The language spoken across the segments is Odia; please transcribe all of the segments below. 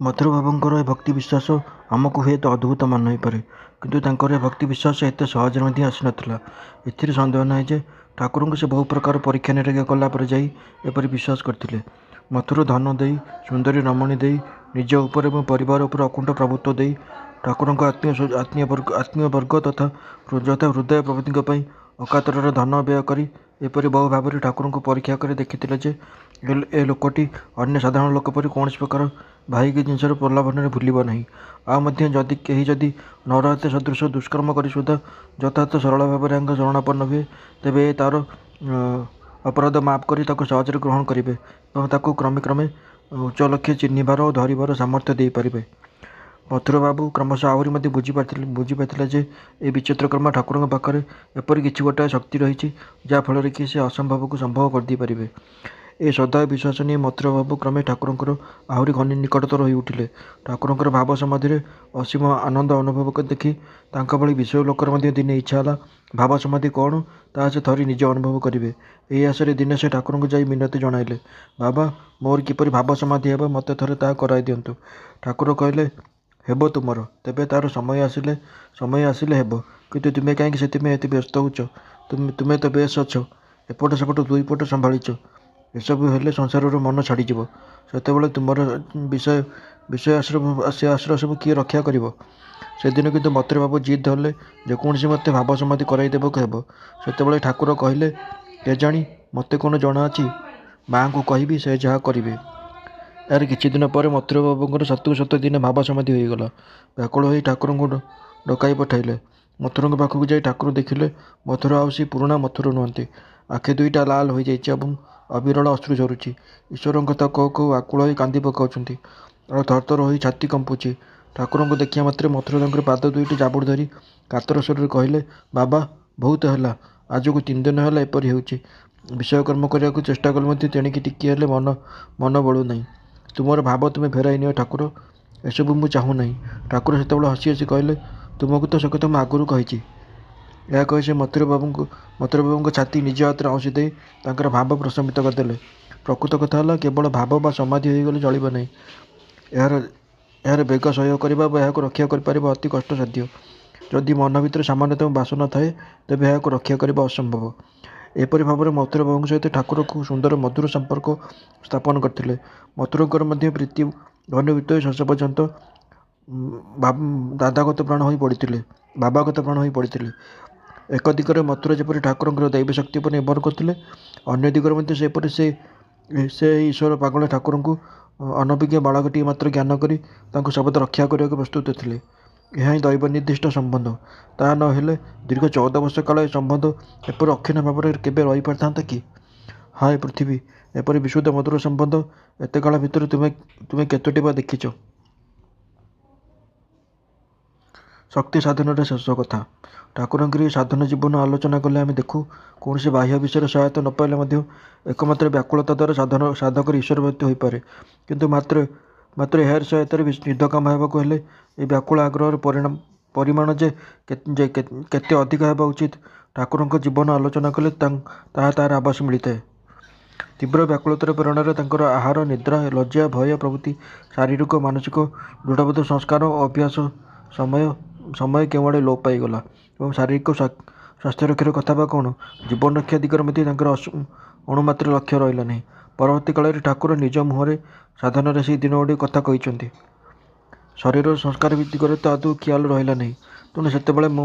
ମଥୁର ବାବୁଙ୍କର ଏ ଭକ୍ତି ବିଶ୍ୱାସ ଆମକୁ ହୁଏତ ଅଦ୍ଭୁତ ମନେ ହୋଇପାରେ, କିନ୍ତୁ ତାଙ୍କର ଏ ଭକ୍ତି ବିଶ୍ୱାସ ଏତେ ସହଜରେ ମଧ୍ୟ ଆସିନଥିଲା। ଏଥିରେ ସନ୍ଦେହ ନାହିଁ ଯେ ଠାକୁରଙ୍କୁ ସେ ବହୁ ପ୍ରକାର ପରୀକ୍ଷା ନିରୀକ୍ଷା କଲା ପରେ ଯାଇ ଏପରି ବିଶ୍ୱାସ କରିଥିଲେ। ମଥୁର ଧନ ଦେଇ, ସୁନ୍ଦରୀ ରମଣୀ ଦେଇ, ନିଜ ଉପରେ ଏବଂ ପରିବାର ଉପରେ ଅକୁଣ୍ଠ ପ୍ରଭୁତ୍ୱ ଦେଇ, ଠାକୁରଙ୍କ ଆତ୍ମୀୟ ବର୍ଗ ତଥା ହୃଦୟ ପ୍ରଭୃତିଙ୍କ ପାଇଁ ଅକାତରରେ ଧନ ବ୍ୟୟ କରି ଏପରି ବହୁ ଭାବରେ ଠାକୁରଙ୍କୁ ପରୀକ୍ଷା କରି ଦେଖିଥିଲେ ଯେ ଏ ଲୋକଟି ଅନ୍ୟ ସାଧାରଣ ଲୋକ ପରି କୌଣସି ପ୍ରକାର ବାହ୍ୟିକ ଜିନିଷର ପ୍ରଲୋଭନରେ ଭୁଲିବ ନାହିଁ। ଆଉ ମଧ୍ୟ କେହି ଯଦି ନରହତ୍ୟା ସଦୃଶ ଦୁଷ୍କର୍ମ କରି ସୁଦ୍ଧା ଯଥାର୍ଥ ସରଳ ଭାବରେ ତାଙ୍କ ଶରଣାପନ୍ନ ହୁଏ, ତେବେ ଏ ତା'ର ଅପରାଧ ମାଫ କରି ତାକୁ ସହଜରେ ଗ୍ରହଣ କରିବେ ଏବଂ ତାକୁ କ୍ରମେ କ୍ରମେ ଉଚ୍ଚ ଲକ୍ଷ୍ୟ ଚିହ୍ନିବାର ଓ ଧରିବାର ସାମର୍ଥ୍ୟ ଦେଇପାରିବେ। ମଥୁରବାବୁ କ୍ରମଶଃ ଆହୁରି ମଧ୍ୟ ବୁଝିପାରିଥିଲେ ଯେ ଏ ବିଚିତ୍ରକର୍ମା ଠାକୁରଙ୍କ ପାଖରେ ଏପରି କିଛି ଗୋଟାଏ ଶକ୍ତି ରହିଛି, ଯାହା ଫଳରେ କି ସେ ଅସମ୍ଭବକୁ ସମ୍ଭବ କରିଦେଇପାରିବେ। ଏ ସଦୟ ବିଶ୍ୱାସ ନେଇ ମଥୁରବାବୁ କ୍ରମେ ଠାକୁରଙ୍କର ଆହୁରି ନିକଟତର ହୋଇ ଉଠିଲେ। ଠାକୁରଙ୍କର ଭାବ ସମାଧିରେ ଅସୀମ ଆନନ୍ଦ ଅନୁଭବ ଦେଖି ତାଙ୍କ ଭଳି ବିଷୟ ଲୋକର ମଧ୍ୟ ଦିନେ ଇଚ୍ଛା ହେଲା ଭାବ ସମାଧି କ'ଣ ତାହା ସେ ଥରେ ନିଜେ ଅନୁଭବ କରିବେ। ଏହି ଆଶାରେ ଦିନେ ସେ ଠାକୁରଙ୍କୁ ଯାଇ ମିନତି ଜଣାଇଲେ, ବାବା, ମୋର କିପରି ଭାବ ସମାଧି ହେବ, ମୋତେ ଥରେ ତାହା କରାଇ ଦିଅନ୍ତୁ। ଠାକୁର କହିଲେ, ହେବ ତୁମର, ତେବେ ତା'ର ସମୟ ଆସିଲେ ହେବ। କିନ୍ତୁ ତୁମେ କାହିଁକି ସେଥିପାଇଁ ଏତେ ବ୍ୟସ୍ତ ହେଉଛ? ତୁମେ ତ ବେଶ୍ ଅଛ, ଏପଟ ସେପଟ ଦୁଇ ପଟ ସମ୍ଭାଳିଛ। ଏସବୁ ହେଲେ ସଂସାରରୁ ମନ ଛାଡ଼ିଯିବ। ସେତେବେଳେ ତୁମର ସେ ଆଶ୍ରୟ ସବୁ କିଏ ରକ୍ଷା କରିବ? ସେଦିନ କିନ୍ତୁ ମଥୁରବାବୁ ଜିଦ୍ ଧରିଲେ ଯେକୌଣସି ମତେ ଭାବ ସମାଧି କରାଇ ଦେବାକୁ ହେବ। ସେତେବେଳେ ଠାକୁର କହିଲେ, କେଜାଣି, ମୋତେ କ'ଣ ଜଣାଅଛି? ମା'ଙ୍କୁ କହିବି, ସେ ଯାହା କରିବେ। ଏହାର କିଛିଦିନ ପରେ ମଥୁରବାବୁଙ୍କର ସତକୁ ସତ ଦିନେ ଭାବ ସମାଧି ହୋଇଗଲା। ବ୍ୟାକୁଳ ହୋଇ ଠାକୁରଙ୍କୁ ଡକାଇ ପଠାଇଲେ। ମଥୁରଙ୍କ ପାଖକୁ ଯାଇ ଠାକୁର ଦେଖିଲେ ମଥୁର ଆଉ ସେ ପୁରୁଣା ମଥୁର ନୁହନ୍ତି। ଆଖି ଦୁଇଟା ଲାଲ ହୋଇଯାଇଛି ଏବଂ ଅବିରଳ ଅଶ୍ରୁ ଝରୁଛି। ଈଶ୍ୱରଙ୍କ କଥା କହୁ କହୁ ଆକୁଳ ହୋଇ କାନ୍ଦି ପକାଉଛନ୍ତି ଆଉ ଥରଥର ହୋଇ ଛାତି କମ୍ପୁଛି। ଠାକୁରଙ୍କୁ ଦେଖିବା ମାତ୍ରେ ମଥୁର ତାଙ୍କର ପାଦ ଦୁଇଟି ଜାବୁଡ଼ି ଧରି କାତର ସ୍ୱରରେ କହିଲେ, ବାବା, ବହୁତ ହେଲା, ଆଜକୁ 3 ଦିନ ହେଲା ଏପରି ହେଉଛି। ବିଷୟ କର୍ମ କରିବାକୁ ଚେଷ୍ଟା କଲେ ମଧ୍ୟ ତେଣିକି ଟିକିଏ ହେଲେ ମନ ବଳୁନାହିଁ। ତୁମର ଭାବ ତୁମେ ଫେରାଇ ନିଅ ଠାକୁର, ଏସବୁ ମୁଁ ଚାହୁଁନାହିଁ। ଠାକୁର ସେତେବେଳେ ହସି ହସି କହିଲେ, ତୁମକୁ ତ ସେକଥା ମୁଁ ଆଗରୁ କହିଛି। ଏହା କହି ସେ ମଥୁରବାବୁଙ୍କ ଛାତି ନିଜ ହାତରେ ଆଉଁସି ଦେଇ ତାଙ୍କର ଭାବ ପ୍ରଶମିତ କରିଦେଲେ। ପ୍ରକୃତ କଥା ହେଲା, କେବଳ ଭାବ ବା ସମାଧି ହୋଇଗଲେ ଚଳିବ ନାହିଁ। ଏହାର ବେଗ ସହ୍ୟ କରିବା ବା ଏହାକୁ ରକ୍ଷା କରିପାରିବା ଅତି କଷ୍ଟସାଧ୍ୟ। ଯଦି ମନ ଭିତରେ ସାମାନ୍ୟତମ ବାସନା ଥାଏ, ତେବେ ଏହାକୁ ରକ୍ଷା କରିବା ଅସମ୍ଭବ। ଏପରି ଭାବରେ ମଥୁରବାବୁଙ୍କ ସହିତ ଠାକୁର ଖୁବ୍ ସୁନ୍ଦର ମଧୁର ସମ୍ପର୍କ ସ୍ଥାପନ କରିଥିଲେ। ମଥୁରଙ୍କର ମଧ୍ୟ ପ୍ରୀତି ଘନୀଭୂତ ହୋଇ ଶେଷ ପର୍ଯ୍ୟନ୍ତ ବାବାଗତ ପ୍ରାଣ ହୋଇ ପଡ଼ିଥିଲେ। ଏକ ଦିଗରେ ମଥୁର ଯେପରି ଠାକୁରଙ୍କର ଦୈବୀ ଶକ୍ତି ଉପରେ ନିର୍ଭର କରୁଥିଲେ, ଅନ୍ୟ ଦିଗରେ ମଧ୍ୟ ସେପରି ସେ ଏହି ଈଶ୍ୱର ପାଗଳ ଠାକୁରଙ୍କୁ ଅନଭିଜ୍ଞ ବାଳକଟିଏ ମାତ୍ର ଜ୍ଞାନ କରି ତାଙ୍କୁ ସର୍ବଦା ରକ୍ଷା କରିବାକୁ ପ୍ରସ୍ତୁତ ଥିଲେ। ଏହା ହିଁ ଦୈବ ନିର୍ଦ୍ଦିଷ୍ଟ ସମ୍ବନ୍ଧ। ତାହା ନ ହେଲେ ଦୀର୍ଘ 14 ବର୍ଷ କାଳ ଏ ସମ୍ବନ୍ଧ ଏପରି ଅକ୍ଷୁଣ୍ଣ ଭାବରେ କେବେ ରହିପାରିଥାନ୍ତା କି? ହାୟ ପୃଥିବୀ, ଏପରି ବିଶୁଦ୍ଧ ମଧୁର ସମ୍ବନ୍ଧ ଏତେ କାଳ ଭିତରେ ତୁମେ କେତୋଟି ବା ଦେଖିଛ? ଶକ୍ତି ସାଧନର ଶେଷ କଥା। ଠାକୁରଙ୍କର ଏହି ସାଧନ ଜୀବନ ଆଲୋଚନା କଲେ ଆମେ ଦେଖୁ, କୌଣସି ବାହ୍ୟ ବିଷୟର ସହାୟତା ନ ପାଇଲେ ମଧ୍ୟ ଏକମାତ୍ର ବ୍ୟାକୁଳତା ଦ୍ୱାରା ସାଧକର ଈଶ୍ୱରଭକ୍ତି ହୋଇପାରେ। କିନ୍ତୁ ମାତ୍ର ଏହାର ସହାୟତାରେ ସିଦ୍ଧକାମ ହେବାକୁ ହେଲେ ଏହି ବ୍ୟାକୁଳ ଆଗ୍ରହର ପରିମାଣ ଯେ କେତେ ଅଧିକ ହେବା ଉଚିତ, ଠାକୁରଙ୍କ ଜୀବନ ଆଲୋଚନା କଲେ ତାହାର ଆଭାସ ମିଳିଥାଏ। ତୀବ୍ର ବ୍ୟାକୁଳତାର ପ୍ରେରଣାରେ ତାଙ୍କର ଆହାର, ନିଦ୍ରା, ଲଜ୍ଜା, ଭୟ ପ୍ରଭୃତି ଶାରୀରିକ ଓ ମାନସିକ ଦୃଢ଼ବଦ୍ଧ ସଂସ୍କାର ଓ ଅଭ୍ୟାସ ସମୟ କେଉଁଆଡ଼େ ଲୋପ ପାଇଗଲା ଏବଂ ଶାରୀରିକ ସ୍ୱାସ୍ଥ୍ୟରକ୍ଷାର କଥା ବା କ'ଣ, ଜୀବନରକ୍ଷା ଦିଗରେ ମଧ୍ୟ ତାଙ୍କର ଅଣୁମାତ୍ର ଲକ୍ଷ୍ୟ ରହିଲା ନାହିଁ। ପରବର୍ତ୍ତୀ କାଳରେ ଠାକୁର ନିଜ ମୁହଁରେ ସାଧନାର ସେହି ଦିନଗୁଡ଼ିକ କଥା କହିଛନ୍ତି। ଶରୀରର ସଂସ୍କାର ଦିଗରେ ତ ଆଦୌ ଖିଆଲ ରହିଲା ନାହିଁ। ତେଣୁ ସେତେବେଳେ ମୋ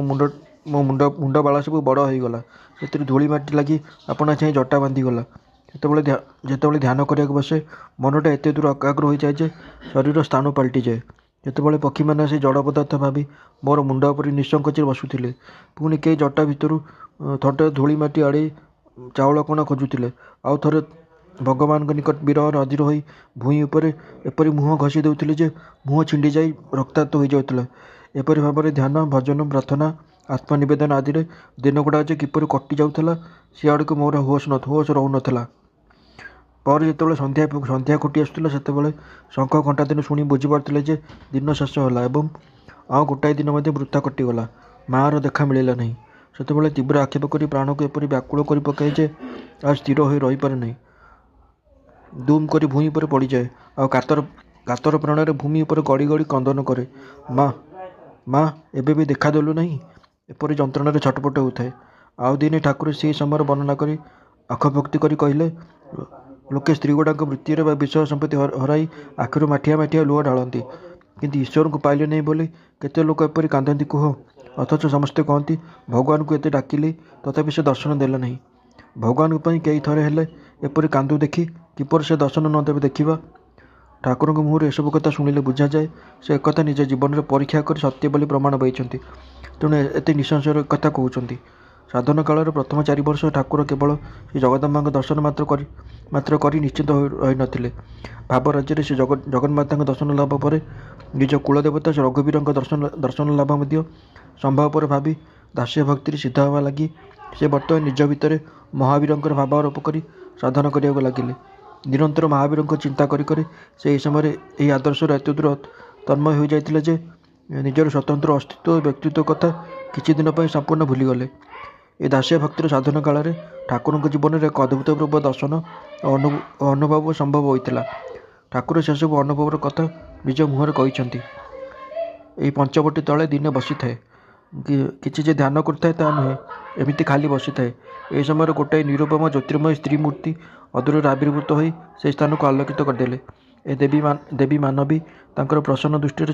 ମୁଣ୍ଡ ବାଳ ସବୁ ବଡ଼ ହୋଇଗଲା। ସେଥିରେ ଧୂଳି ମାଟି ଲାଗି ଆପଣା ଛାଏଁ ଜଟା ବାନ୍ଧିଗଲା। ଯେତେବେଳେ ଧ୍ୟାନ କରିବାକୁ ବସେ, ମନଟା ଏତେ ଦୂର ଏକାଗ୍ର ହୋଇଯାଏ ଯେ ଶରୀର ସ୍ଥାଣୁ ପାଲଟିଯାଏ। ଯେତେବେଳେ ପକ୍ଷୀମାନେ ଆସି ଜଡ଼ ପଦାର୍ଥ ଭାବି ମୋର ମୁଣ୍ଡ ଉପରେ ନିଃସଙ୍କୋଚରେ ବସୁଥିଲେ, ପୁଣି କେହି ଜଟା ଭିତରୁ ଥରଟେ ଧୂଳି ମାଟି ଆଡ଼େଇ ଚାଉଳ କଣା ଖୋଜୁଥିଲେ, ଆଉ ଥରେ ଭଗବାନଙ୍କ ନିକଟ ବିରହରେ ଅଧୀର ହୋଇ ଭୂଇଁ ଉପରେ ଏପରି ମୁହଁ ଘଷି ଦେଉଥିଲେ ଯେ ମୁହଁ ଛିଣ୍ଡି ଯାଇ ରକ୍ତାକ୍ତ ହୋଇଯାଉଥିଲା। ଏପରି ଭାବରେ ଧ୍ୟାନ, ଭଜନ, ପ୍ରାର୍ଥନା, ଆତ୍ମନିବେଦନ ଆଦିରେ ଦିନଗୁଡ଼ାକ ଯେ କିପରି କଟି ଯାଉଥିଲା, ସେ ଆଡ଼କୁ ମୋର ହୋସ ରହୁନଥିଲା। ପରେ ଯେତେବେଳେ ସନ୍ଧ୍ୟା ଘୋଟି ଆସୁଥିଲା, ସେତେବେଳେ ଶଙ୍ଖ ଘଣ୍ଟାଦିନ ଶୁଣି ବୁଝିପାରୁଥିଲେ ଯେ ଦିନ ଶେଷ ହେଲା ଏବଂ ଆଉ ଗୋଟାଏ ଦିନ ମଧ୍ୟ ବୃଥା କଟିଗଲା। ମା'ର ଦେଖା ମିଳିଲା ନାହିଁ। ସେତେବେଳେ ତୀବ୍ର ଆକ୍ଷେପ କରି ପ୍ରାଣକୁ ଏପରି ବ୍ୟାକୁଳ କରି ପକାଏ ଯେ ଆଉ ସ୍ଥିର ହୋଇ ରହିପାରେ ନାହିଁ। ଦୁମ୍ କରି ଭୂଇଁ ଉପରେ ପଡ଼ିଯାଏ ଆଉ କାତର ପ୍ରାଣରେ ଭୂମି ଉପରେ ଗଡ଼ି ଗଡ଼ି କ୍ରନ୍ଦନ କରେ। ମା ମା ଏବେ ବି ଦେଖାଦେଲୁ ନାହିଁ, ଏପରି ଯନ୍ତ୍ରଣାରେ ଛଟପଟ ହେଉଥାଏ। ଆଉ ଦିନେ ଠାକୁର ସେହି ସମୟର ବର୍ଣ୍ଣନା କରି ଆଖଭକ୍ତି କରି କହିଲେ, ଲୋକେ ସ୍ତ୍ରୀଗୁଡ଼ାକ ମୃତ୍ୟୁରେ ବା ବିଷୟ ସମ୍ପତ୍ତି ହରାଇ ଆଖିରୁ ମାଠିଆ ମାଠିଆ ଲୁହ ଢାଳନ୍ତି, କିନ୍ତୁ ଈଶ୍ୱରଙ୍କୁ ପାଇଲେ ନାହିଁ ବୋଲି କେତେ ଲୋକ ଏପରି କାନ୍ଦନ୍ତି କୁହ? ଅଥଚ ସମସ୍ତେ କହନ୍ତି ଭଗବାନଙ୍କୁ ଏତେ ଡାକିଲେ ତଥାପି ସେ ଦର୍ଶନ ଦେଲେ ନାହିଁ। ଭଗବାନଙ୍କ ପାଇଁ କେଇ ଥରେ ହେଲେ ଏପରି କାନ୍ଦୁ ଦେଖି କିପରି ସେ ଦର୍ଶନ ନ ଦେବେ ଦେଖିବା? ଠାକୁରଙ୍କ ମୁହଁରୁ ଏସବୁ କଥା ଶୁଣିଲେ ବୁଝାଯାଏ ସେ ଏକଥା ନିଜ ଜୀବନରେ ପରୀକ୍ଷା କରି ସତ୍ୟ ବୋଲି ପ୍ରମାଣ ପାଇଛନ୍ତି, ତେଣୁ ଏତେ ନିଃସଂଶୟରେ ଏକଥା କହୁଛନ୍ତି। ସାଧନ କାଳର ପ୍ରଥମ 4 ବର୍ଷ ଠାକୁର କେବଳ ଶ୍ରୀ ଜଗଦମ୍ବାଙ୍କ ଦର୍ଶନ ମାତ୍ର କରି ନିଶ୍ଚିନ୍ତ ରହିନଥିଲେ। ଭାବ ରାଜ୍ୟରେ ସେ ଜଗନ୍ମାତାଙ୍କ ଦର୍ଶନ ଲାଭ ପରେ ନିଜ କୁଳଦେବତା ରଘୁବୀରଙ୍କ ଦର୍ଶନ ଲାଭ ମଧ୍ୟ ସମ୍ଭବପର ଭାବି ଦାସ୍ୟ ଭକ୍ତିରେ ସିଦ୍ଧ ହେବା ଲାଗି ସେ ବର୍ତ୍ତମାନ ନିଜ ଭିତରେ ମହାବୀରଙ୍କର ଭାବାରୋପ କରି ସାଧନ କରିବାକୁ ଲାଗିଲେ। ନିରନ୍ତର ମହାବୀରଙ୍କ ଚିନ୍ତା କରି କରି ସେ ଏହି ସମୟରେ ଏହି ଆଦର୍ଶର ଏତେଦୂର ତନ୍ମୟ ହୋଇଯାଇଥିଲେ ଯେ ନିଜର ସ୍ୱତନ୍ତ୍ର ଅସ୍ତିତ୍ୱ ଓ ବ୍ୟକ୍ତିତ୍ୱ କଥା କିଛି ଦିନ ପାଇଁ ସମ୍ପୂର୍ଣ୍ଣ ଭୁଲିଗଲେ। ଏ ଦାସ୍ୟ ଭକ୍ତିର ସାଧନ କାଳରେ ଠାକୁରଙ୍କ ଜୀବନରେ ଏକ ଅଦ୍ଭୁତପୂର୍ବ ଦର୍ଶନ ଓ ଅନୁଭବ ସମ୍ଭବ ହୋଇଥିଲା। ଠାକୁର ସେସବୁ ଅନୁଭବର କଥା ନିଜ ମୁହଁରେ କହିଛନ୍ତି। ଏହି ପଞ୍ଚବଟୀ ତଳେ ଦିନେ ବସିଥାଏ, କିଛି ଯେ ଧ୍ୟାନ କରୁଥାଏ ତାହା ନୁହେଁ, ଏମିତି ଖାଲି ବସିଥାଏ। ଏହି ସମୟରେ ଗୋଟାଏ ନିରୁପମ ଜ୍ୟୋତିର୍ମୟ ସ୍ତ୍ରୀ ମୂର୍ତ୍ତି ଅଦୂରରେ ଆବିର୍ଭୂତ ହୋଇ ସେହି ସ୍ଥାନକୁ ଆଲୋକିତ କରିଦେଲେ। ଏ ଦେବୀ ମାନବୀ ତାଙ୍କର ପ୍ରସନ୍ନ ଦୃଷ୍ଟିରେ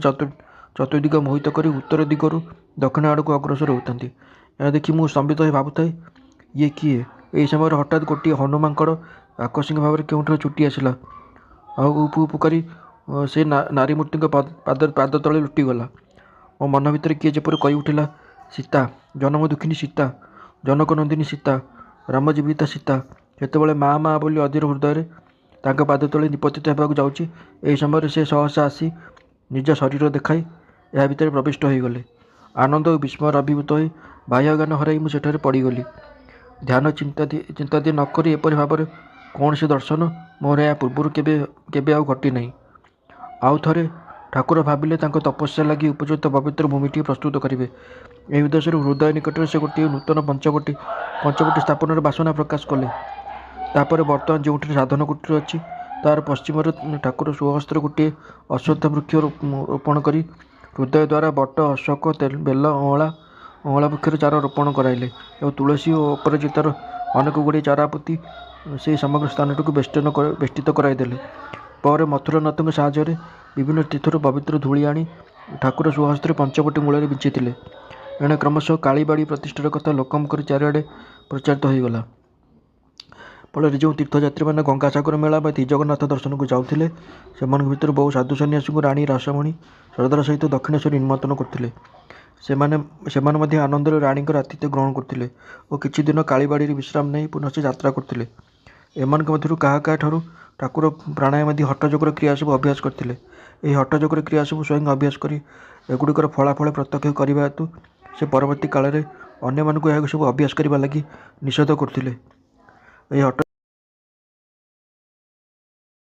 ଚତୁର୍ଦିଗ ମୋହିତ କରି ଉତ୍ତର ଦିଗରୁ ଦକ୍ଷିଣ ଆଡ଼କୁ ଅଗ୍ରସର ହେଉଥାନ୍ତି। ଏହା ଦେଖି ମୁଁ ସ୍ତମ୍ଭିତ ହୋଇ ଭାବୁଥାଏ, ଇଏ କିଏ? ଏହି ସମୟରେ ହଠାତ୍ ଗୋଟିଏ ହନୁ ମାଙ୍କଡ଼ ଆକସ୍ମିକ ଭାବରେ କେଉଁଠାରୁ ଛୁଟି ଆସିଲା, ଆଉ ଉପୁ ଉପୁ କରି ସେ ନାରୀ ମୂର୍ତ୍ତିଙ୍କ ପାଦ ତଳେ ଲୁଟିଗଲା। ମୋ ମନ ଭିତରେ କିଏ ଯେପରି କହି ଉଠିଲା, ସୀତା, ଜନମ ଦୁଃଖିନୀ ସୀତା, ଜନକ ନନ୍ଦିନୀ ସୀତା, ରାମ ଜୀବିତା ସୀତା। ସେତେବେଳେ ମା ମା ବୋଲି ଅଧୀର ହୃଦୟରେ ତାଙ୍କ ପାଦ ତଳେ ନିପତିତ ହେବାକୁ ଯାଉଛି, ଏହି ସମୟରେ ସେ ସହସା ଆସି ନିଜ ଶରୀର ଦେଖାଇ ଏହା ଭିତରେ ପ୍ରବିଷ୍ଟ ହୋଇଗଲେ। ଆନନ୍ଦ ଓ ବିସ୍ମୟରେ ଅଭିଭୂତ ହୋଇ ବାହ୍ୟ ଜ୍ଞାନ ହରାଇ ମୁଁ ସେଠାରେ ପଡ଼ିଗଲି। ଧ୍ୟାନ ଚିନ୍ତାଦି ନ କରି ଏପରି ଭାବରେ କୌଣସି ଦର୍ଶନ ମୋର ଏହା ପୂର୍ବରୁ କେବେ ଆଉ ଘଟିନାହିଁ। ଆଉ ଥରେ ଠାକୁର ଭାବିଲେ ତାଙ୍କ ତପସ୍ୟା ଲାଗି ଉପଯୁକ୍ତ ପବିତ୍ର ଭୂମିଟିଏ ପ୍ରସ୍ତୁତ କରିବେ। ଏହି ଉଦ୍ଦେଶ୍ୟରେ ହୃଦୟ ନିକଟରେ ସେ ଗୋଟିଏ ନୂତନ ପଞ୍ଚବଟୀ ସ୍ଥାପନର ବାସନା ପ୍ରକାଶ କଲେ। ତାପରେ ବର୍ତ୍ତମାନ ଯେଉଁଠାରେ ସାଧନ କୁଟୀର ଅଛି ତାହାର ପଶ୍ଚିମରେ ଠାକୁର ସ୍ୱହସ୍ତରେ ଗୋଟିଏ ଅଶ୍ୱତ୍ଥ ବୃକ୍ଷ ରୋପଣ କରି ହୃଦୟ ଦ୍ୱାରା ବଟ, ଅଶୋକ, ବେଲ, ଅଁଳା ବୃକ୍ଷର ଚାରା ରୋପଣ କରାଇଲେ ଏବଂ ତୁଳସୀ ଓ ଅପରାଜିତାର ଅନେକ ଗୁଡ଼ିଏ ଚାରା ପୋତି ସେହି ସମଗ୍ର ସ୍ଥାନଟିକୁ ବେଷ୍ଟିତ କରାଇଦେଲେ। ପରେ ମଥୁରାନାଥଙ୍କ ସାହାଯ୍ୟରେ ବିଭିନ୍ନ ତୀର୍ଥରୁ ପବିତ୍ର ଧୂଳି ଆଣି ଠାକୁର ସ୍ୱହସ୍ତରେ ପଞ୍ଚବଟୀ ମୂଳରେ ବିଞ୍ଚିଥିଲେ। ଏଣେ କ୍ରମଶଃ କାଳୀବାଡ଼ି ପ୍ରତିଷ୍ଠାର କଥା ଲୋକମୁଖରେ ଚାରିଆଡ଼େ ପ୍ରଚାରିତ ହୋଇଗଲା। ଫଳରେ ଯେଉଁ ତୀର୍ଥଯାତ୍ରୀମାନେ ଗଙ୍ଗାସାଗର ମେଳା ବା ଶ୍ରୀଜଗନ୍ନାଥ ଦର୍ଶନକୁ ଯାଉଥିଲେ, ସେମାନଙ୍କ ଭିତରୁ ବହୁ ସାଧୁ ସନ୍ନ୍ୟାସୀଙ୍କୁ ରାଣୀ ରାସମଣୀ ଶ୍ରଦ୍ଧାର ସହିତ ଦକ୍ଷିଣେଶ୍ୱର ନିମନ୍ତ୍ରଣ କରୁଥିଲେ। ସେମାନେ ମଧ୍ୟ ଆନନ୍ଦରେ ରାଣୀଙ୍କର ଆତିଥ୍ୟ ଗ୍ରହଣ କରୁଥିଲେ ଓ କିଛି ଦିନ କାଳୀବାଡ଼ିରେ ବିଶ୍ରାମ ନେଇ ପୁନଶ୍ଚ ଯାତ୍ରା କରୁଥିଲେ। ଏମାନଙ୍କ ମଧ୍ୟରୁ କାହା ଠାରୁ ଠାକୁର ପ୍ରାଣାୟାମାଦି ହଠଯୋଗର କ୍ରିୟା ସବୁ ଅଭ୍ୟାସ କରିଥିଲେ। ଏହି ହଠଯୋଗର କ୍ରିୟା ସବୁ ସ୍ୱୟଂ ଅଭ୍ୟାସ କରି ଏଗୁଡ଼ିକର ଫଳାଫଳ ପ୍ରତ୍ୟକ୍ଷ କରିବା ହେତୁ ସେ ପରବର୍ତ୍ତୀ କାଳରେ ଅନ୍ୟମାନଙ୍କୁ ଏହାକୁ ସବୁ ଅଭ୍ୟାସ କରିବା ଲାଗି ନିଷେଧ କରୁଥିଲେ। ଏହି ହଠ